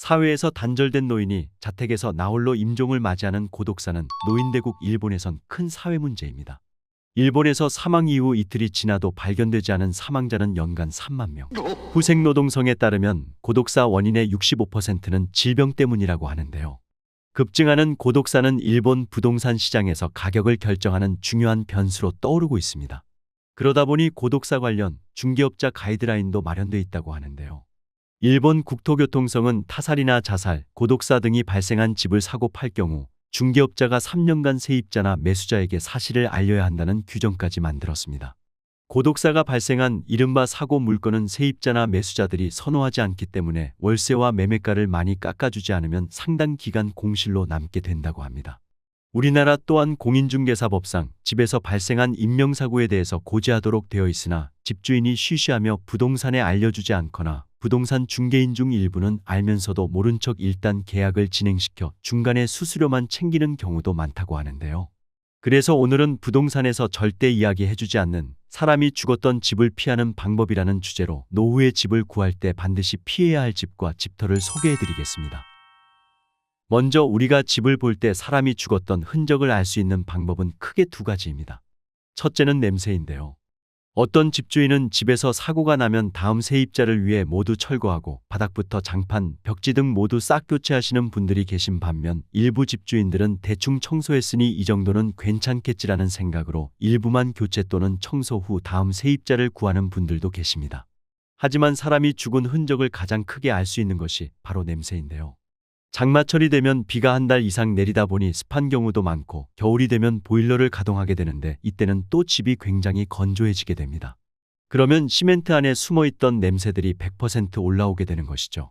사회에서 단절된 노인이 자택에서 나홀로 임종을 맞이하는 고독사는 노인대국 일본에선 큰 사회 문제입니다. 일본에서 사망 이후 이틀이 지나도 발견되지 않은 사망자는 연간 3만 명. 후생노동성에 따르면 고독사 원인의 65%는 질병 때문이라고 하는데요. 급증하는 고독사는 일본 부동산 시장에서 가격을 결정하는 중요한 변수로 떠오르고 있습니다. 그러다 보니 고독사 관련 중개업자 가이드라인도 마련돼 있다고 하는데요. 일본 국토교통성은 타살이나 자살, 고독사 등이 발생한 집을 사고 팔 경우 중개업자가 3년간 세입자나 매수자에게 사실을 알려야 한다는 규정까지 만들었습니다. 고독사가 발생한 이른바 사고 물건은 세입자나 매수자들이 선호하지 않기 때문에 월세와 매매가를 많이 깎아주지 않으면 상당 기간 공실로 남게 된다고 합니다. 우리나라 또한 공인중개사법상 집에서 발생한 인명사고에 대해서 고지하도록 되어 있으나 집주인이 쉬쉬하며 부동산에 알려주지 않거나 부동산 중개인 중 일부는 알면서도 모른 척 일단 계약을 진행시켜 중간에 수수료만 챙기는 경우도 많다고 하는데요. 그래서 오늘은 부동산에서 절대 이야기해주지 않는 사람이 죽었던 집을 피하는 방법이라는 주제로 노후에 집을 구할 때 반드시 피해야 할 집과 집터를 소개해드리겠습니다. 먼저 우리가 집을 볼 때 사람이 죽었던 흔적을 알 수 있는 방법은 크게 두 가지입니다. 첫째는 냄새인데요. 어떤 집주인은 집에서 사고가 나면 다음 세입자를 위해 모두 철거하고 바닥부터 장판, 벽지 등 모두 싹 교체하시는 분들이 계신 반면 일부 집주인들은 대충 청소했으니 이 정도는 괜찮겠지라는 생각으로 일부만 교체 또는 청소 후 다음 세입자를 구하는 분들도 계십니다. 하지만 사람이 죽은 흔적을 가장 크게 알 수 있는 것이 바로 냄새인데요. 장마철이 되면 비가 한 달 이상 내리다 보니 습한 경우도 많고 겨울이 되면 보일러를 가동하게 되는데 이때는 또 집이 굉장히 건조해지게 됩니다. 그러면 시멘트 안에 숨어있던 냄새들이 100% 올라오게 되는 것이죠.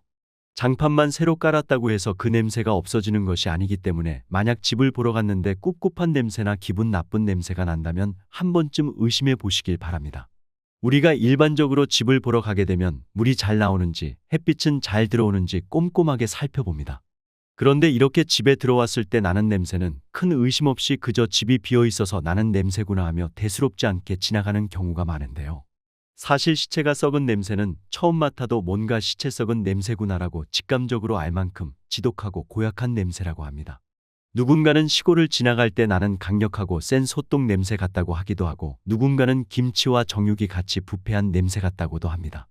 장판만 새로 깔았다고 해서 그 냄새가 없어지는 것이 아니기 때문에 만약 집을 보러 갔는데 꿉꿉한 냄새나 기분 나쁜 냄새가 난다면 한 번쯤 의심해 보시길 바랍니다. 우리가 일반적으로 집을 보러 가게 되면 물이 잘 나오는지 햇빛은 잘 들어오는지 꼼꼼하게 살펴봅니다. 그런데 이렇게 집에 들어왔을 때 나는 냄새는 큰 의심 없이 그저 집이 비어 있어서 나는 냄새구나 하며 대수롭지 않게 지나가는 경우가 많은데요. 사실 시체가 썩은 냄새는 처음 맡아도 뭔가 시체 썩은 냄새구나라고 직감적으로 알 만큼 지독하고 고약한 냄새라고 합니다. 누군가는 시골을 지나갈 때 나는 강력하고 센 소똥 냄새 같다고 하기도 하고 누군가는 김치와 정육이 같이 부패한 냄새 같다고도 합니다.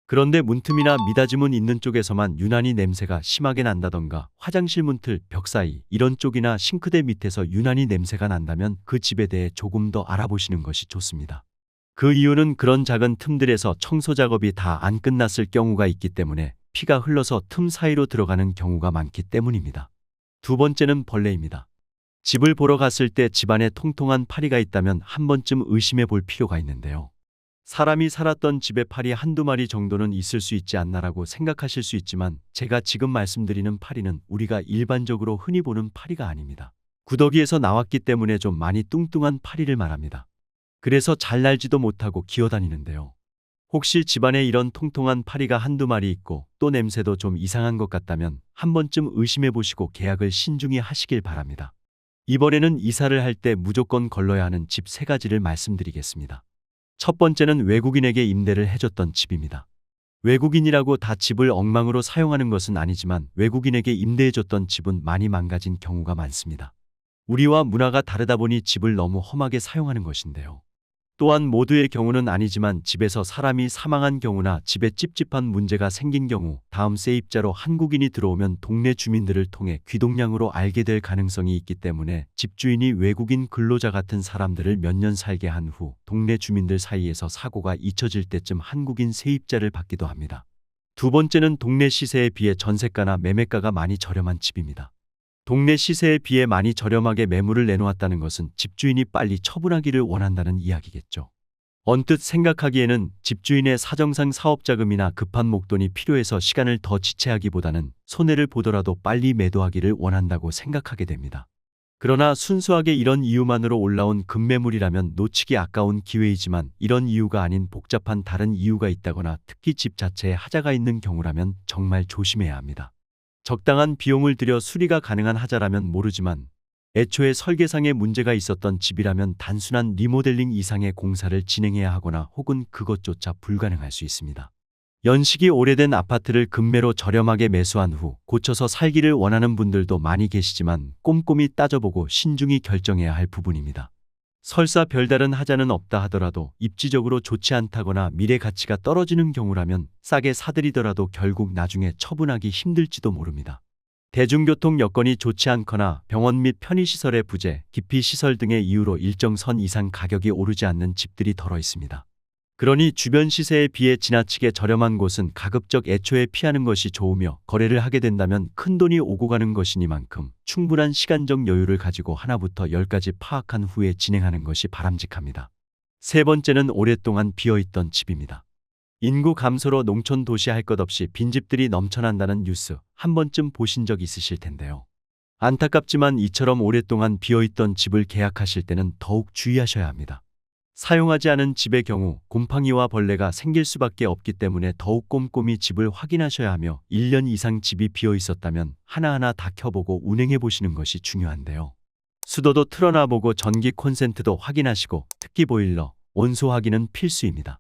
그런데 문틈이나 미닫이문 있는 쪽에서만 유난히 냄새가 심하게 난다던가 화장실 문틀, 벽 사이 이런 쪽이나 싱크대 밑에서 유난히 냄새가 난다면 그 집에 대해 조금 더 알아보시는 것이 좋습니다. 그 이유는 그런 작은 틈들에서 청소 작업이 다 안 끝났을 경우가 있기 때문에 피가 흘러서 틈 사이로 들어가는 경우가 많기 때문입니다. 두 번째는 벌레입니다. 집을 보러 갔을 때 집안에 통통한 파리가 있다면 한 번쯤 의심해 볼 필요가 있는데요. 사람이 살았던 집에 파리 한두 마리 정도는 있을 수 있지 않나라고 생각하실 수 있지만 제가 지금 말씀드리는 파리는 우리가 일반적으로 흔히 보는 파리가 아닙니다. 구더기에서 나왔기 때문에 좀 많이 뚱뚱한 파리를 말합니다. 그래서 잘 날지도 못하고 기어다니는데요. 혹시 집안에 이런 통통한 파리가 한두 마리 있고 또 냄새도 좀 이상한 것 같다면 한 번쯤 의심해 보시고 계약을 신중히 하시길 바랍니다. 이번에는 이사를 할 때 무조건 걸러야 하는 집 3가지를 말씀드리겠습니다. 첫 번째는 외국인에게 임대를 해줬던 집입니다. 외국인이라고 다 집을 엉망으로 사용하는 것은 아니지만 외국인에게 임대해줬던 집은 많이 망가진 경우가 많습니다. 우리와 문화가 다르다 보니 집을 너무 험하게 사용하는 것인데요. 또한 모두의 경우는 아니지만 집에서 사람이 사망한 경우나 집에 찝찝한 문제가 생긴 경우 다음 세입자로 한국인이 들어오면 동네 주민들을 통해 귀동냥으로 알게 될 가능성이 있기 때문에 집주인이 외국인 근로자 같은 사람들을 몇 년 살게 한 후 동네 주민들 사이에서 사고가 잊혀질 때쯤 한국인 세입자를 받기도 합니다. 두 번째는 동네 시세에 비해 전세가나 매매가가 많이 저렴한 집입니다. 동네 시세에 비해 많이 저렴하게 매물을 내놓았다는 것은 집주인이 빨리 처분하기를 원한다는 이야기겠죠. 언뜻 생각하기에는 집주인의 사정상 사업자금이나 급한 목돈이 필요해서 시간을 더 지체하기보다는 손해를 보더라도 빨리 매도하기를 원한다고 생각하게 됩니다. 그러나 순수하게 이런 이유만으로 올라온 급매물이라면 놓치기 아까운 기회이지만 이런 이유가 아닌 복잡한 다른 이유가 있다거나 특히 집 자체에 하자가 있는 경우라면 정말 조심해야 합니다. 적당한 비용을 들여 수리가 가능한 하자라면 모르지만 애초에 설계상에 문제가 있었던 집이라면 단순한 리모델링 이상의 공사를 진행해야 하거나 혹은 그것조차 불가능할 수 있습니다. 연식이 오래된 아파트를 급매로 저렴하게 매수한 후 고쳐서 살기를 원하는 분들도 많이 계시지만 꼼꼼히 따져보고 신중히 결정해야 할 부분입니다. 설사 별다른 하자는 없다 하더라도 입지적으로 좋지 않다거나 미래 가치가 떨어지는 경우라면 싸게 사들이더라도 결국 나중에 처분하기 힘들지도 모릅니다. 대중교통 여건이 좋지 않거나 병원 및 편의시설의 부재, 기피시설 등의 이유로 일정 선 이상 가격이 오르지 않는 집들이 덜어 있습니다. 그러니 주변 시세에 비해 지나치게 저렴한 곳은 가급적 애초에 피하는 것이 좋으며 거래를 하게 된다면 큰돈이 오고 가는 것이니만큼 충분한 시간적 여유를 가지고 하나부터 열까지 파악한 후에 진행하는 것이 바람직합니다. 세 번째는 오랫동안 비어있던 집입니다. 인구 감소로 농촌 도시 할 것 없이 빈집들이 넘쳐난다는 뉴스 한 번쯤 보신 적 있으실 텐데요. 안타깝지만 이처럼 오랫동안 비어있던 집을 계약하실 때는 더욱 주의하셔야 합니다. 사용하지 않은 집의 경우 곰팡이와 벌레가 생길 수밖에 없기 때문에 더욱 꼼꼼히 집을 확인하셔야 하며 1년 이상 집이 비어 있었다면 하나하나 다 켜보고 운행해 보시는 것이 중요한데요. 수도도 틀어놔보고 전기 콘센트도 확인하시고 특히 보일러, 온수 확인은 필수입니다.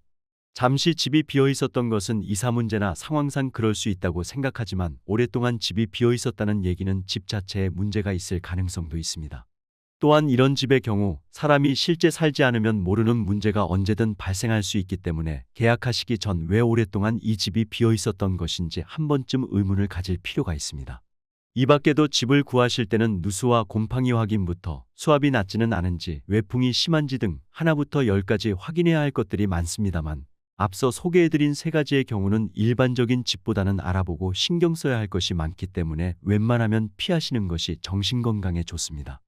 잠시 집이 비어 있었던 것은 이사 문제나 상황상 그럴 수 있다고 생각하지만 오랫동안 집이 비어 있었다는 얘기는 집 자체에 문제가 있을 가능성도 있습니다. 또한 이런 집의 경우 사람이 실제 살지 않으면 모르는 문제가 언제든 발생할 수 있기 때문에 계약하시기 전 왜 오랫동안 이 집이 비어 있었던 것인지 한 번쯤 의문을 가질 필요가 있습니다. 이 밖에도 집을 구하실 때는 누수와 곰팡이 확인부터 수압이 낮지는 않은지 외풍이 심한지 등 하나부터 열까지 확인해야 할 것들이 많습니다만 앞서 소개해드린 세 가지의 경우는 일반적인 집보다는 알아보고 신경 써야 할 것이 많기 때문에 웬만하면 피하시는 것이 정신건강에 좋습니다.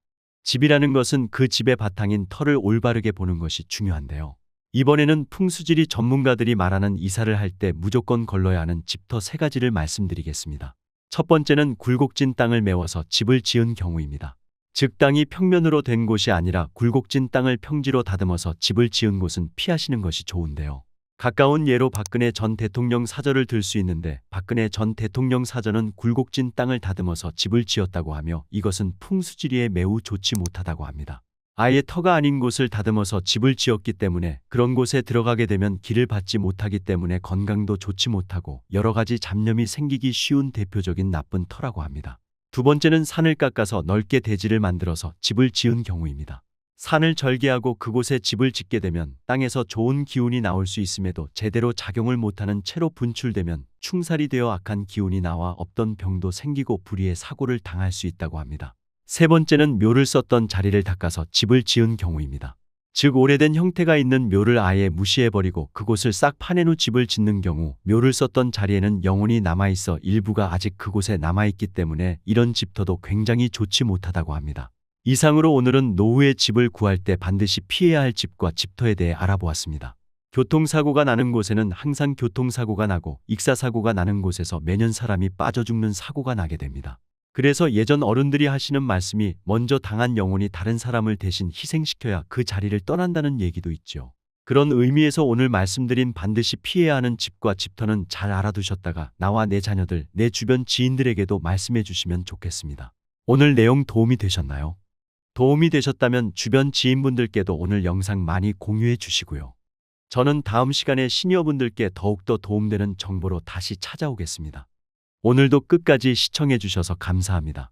집이라는 것은 그 집의 바탕인 터를 올바르게 보는 것이 중요한데요. 이번에는 풍수지리 전문가들이 말하는 이사를 할 때 무조건 걸러야 하는 집터 세 가지를 말씀드리겠습니다. 첫 번째는 굴곡진 땅을 메워서 집을 지은 경우입니다. 즉 땅이 평면으로 된 곳이 아니라 굴곡진 땅을 평지로 다듬어서 집을 지은 곳은 피하시는 것이 좋은데요. 가까운 예로 박근혜 전 대통령 사저를 들 수 있는데 박근혜 전 대통령 사저는 굴곡진 땅을 다듬어서 집을 지었다고 하며 이것은 풍수지리에 매우 좋지 못하다고 합니다. 아예 터가 아닌 곳을 다듬어서 집을 지었기 때문에 그런 곳에 들어가게 되면 길을 받지 못하기 때문에 건강도 좋지 못하고 여러 가지 잡념이 생기기 쉬운 대표적인 나쁜 터라고 합니다. 두 번째는 산을 깎아서 넓게 대지를 만들어서 집을 지은 경우입니다. 산을 절개하고 그곳에 집을 짓게 되면 땅에서 좋은 기운이 나올 수 있음에도 제대로 작용을 못하는 채로 분출되면 충살이 되어 악한 기운이 나와 없던 병도 생기고 불의의 사고를 당할 수 있다고 합니다. 세 번째는 묘를 썼던 자리를 닦아서 집을 지은 경우입니다. 즉 오래된 형태가 있는 묘를 아예 무시해버리고 그곳을 싹 파낸 후 집을 짓는 경우 묘를 썼던 자리에는 영혼이 남아있어 일부가 아직 그곳에 남아있기 때문에 이런 집터도 굉장히 좋지 못하다고 합니다. 이상으로 오늘은 노후에 집을 구할 때 반드시 피해야 할 집과 집터에 대해 알아보았습니다. 교통사고가 나는 곳에는 항상 교통사고가 나고 익사사고가 나는 곳에서 매년 사람이 빠져 죽는 사고가 나게 됩니다. 그래서 예전 어른들이 하시는 말씀이 먼저 당한 영혼이 다른 사람을 대신 희생시켜야 그 자리를 떠난다는 얘기도 있죠. 그런 의미에서 오늘 말씀드린 반드시 피해야 하는 집과 집터는 잘 알아두셨다가 나와 내 자녀들, 내 주변 지인들에게도 말씀해 주시면 좋겠습니다. 오늘 내용 도움이 되셨나요? 도움이 되셨다면 주변 지인분들께도 오늘 영상 많이 공유해 주시고요. 저는 다음 시간에 시니어분들께 더욱더 도움되는 정보로 다시 찾아오겠습니다. 오늘도 끝까지 시청해 주셔서 감사합니다.